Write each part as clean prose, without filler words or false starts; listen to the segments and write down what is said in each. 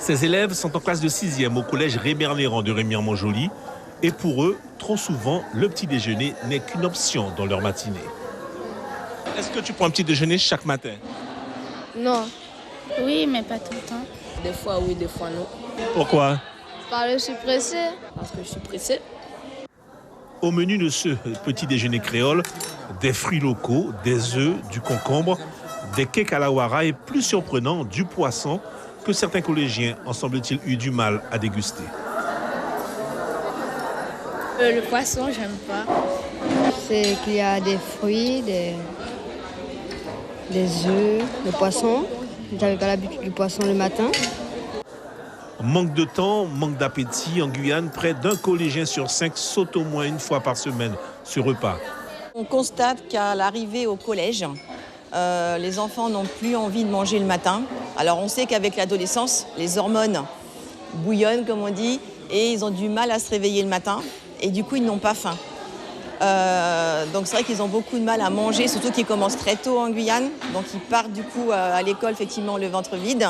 Ces élèves sont en classe de 6e au collège Rémy-Néran de Remiremont-Joly. Et pour eux, trop souvent, le petit déjeuner n'est qu'une option dans leur matinée. Est-ce que tu prends un petit déjeuner chaque matin? Non. Oui, mais pas tout le temps. Des fois oui, des fois non. Pourquoi? Parce que je suis pressée. Parce que je suis pressée. Au menu de ce petit déjeuner créole, des fruits locaux, des œufs, du concombre, des cakes à la wara et plus surprenant, du poisson que certains collégiens ont semble-t-il eu du mal à déguster. Le poisson, j'aime pas. C'est qu'il y a des fruits, des œufs, le poisson. J'avais pas l'habitude du poisson le matin. Manque de temps, manque d'appétit. En Guyane, près d'un collégien sur 5 saute au moins une fois par semaine ce repas. On constate qu'à l'arrivée au collège, les enfants n'ont plus envie de manger le matin. Alors on sait qu'avec l'adolescence, les hormones bouillonnent, comme on dit, et ils ont du mal à se réveiller le matin. Et du coup, ils n'ont pas faim. Donc c'est vrai qu'ils ont beaucoup de mal à manger, surtout qu'ils commencent très tôt en Guyane. Donc ils partent du coup à l'école effectivement le ventre vide.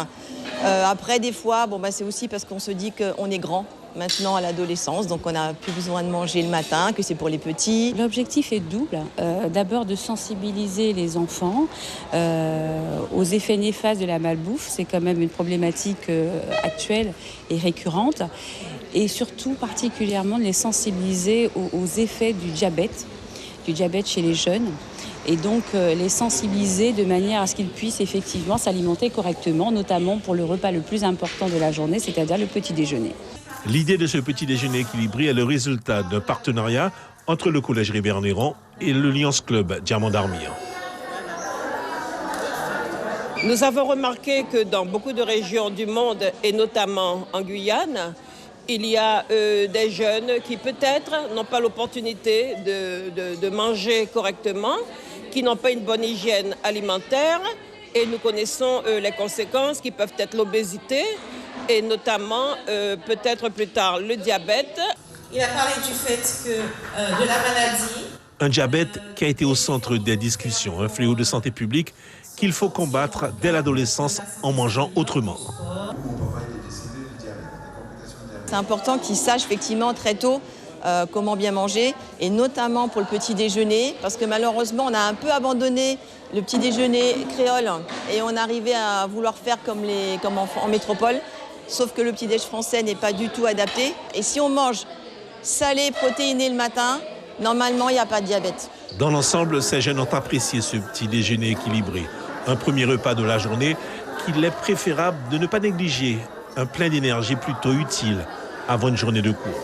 Après des fois, c'est aussi parce qu'on se dit qu'on est grand maintenant à l'adolescence, donc on n'a plus besoin de manger le matin, que c'est pour les petits. L'objectif est double. D'abord de sensibiliser les enfants aux effets néfastes de la malbouffe. C'est quand même une problématique actuelle et récurrente. Et surtout particulièrement de les sensibiliser aux effets du diabète chez les jeunes. Et donc les sensibiliser de manière à ce qu'ils puissent effectivement s'alimenter correctement, notamment pour le repas le plus important de la journée, c'est-à-dire le petit déjeuner. L'idée de ce petit déjeuner équilibré est le résultat d'un partenariat entre le collège Rémy-Néran et le Lions Club Diamant d'Armire. Nous avons remarqué que dans beaucoup de régions du monde, et notamment en Guyane, il y a des jeunes qui peut-être n'ont pas l'opportunité de manger correctement, qui n'ont pas une bonne hygiène alimentaire, et nous connaissons les conséquences qui peuvent être l'obésité et notamment peut-être plus tard le diabète. Il a parlé du fait que de la maladie. Un diabète qui a été au centre des discussions, un fléau de santé publique qu'il faut combattre dès l'adolescence en mangeant autrement. C'est important qu'ils sachent effectivement très tôt comment bien manger, et notamment pour le petit déjeuner, parce que malheureusement on a un peu abandonné le petit déjeuner créole et on arrivait à vouloir faire comme en métropole, sauf que le petit déj français n'est pas du tout adapté. Et si on mange salé, protéiné le matin, normalement il n'y a pas de diabète. Dans l'ensemble, ces jeunes ont apprécié ce petit déjeuner équilibré. Un premier repas de la journée qu'il est préférable de ne pas négliger. Un plein d'énergie plutôt utile avant une journée de cours.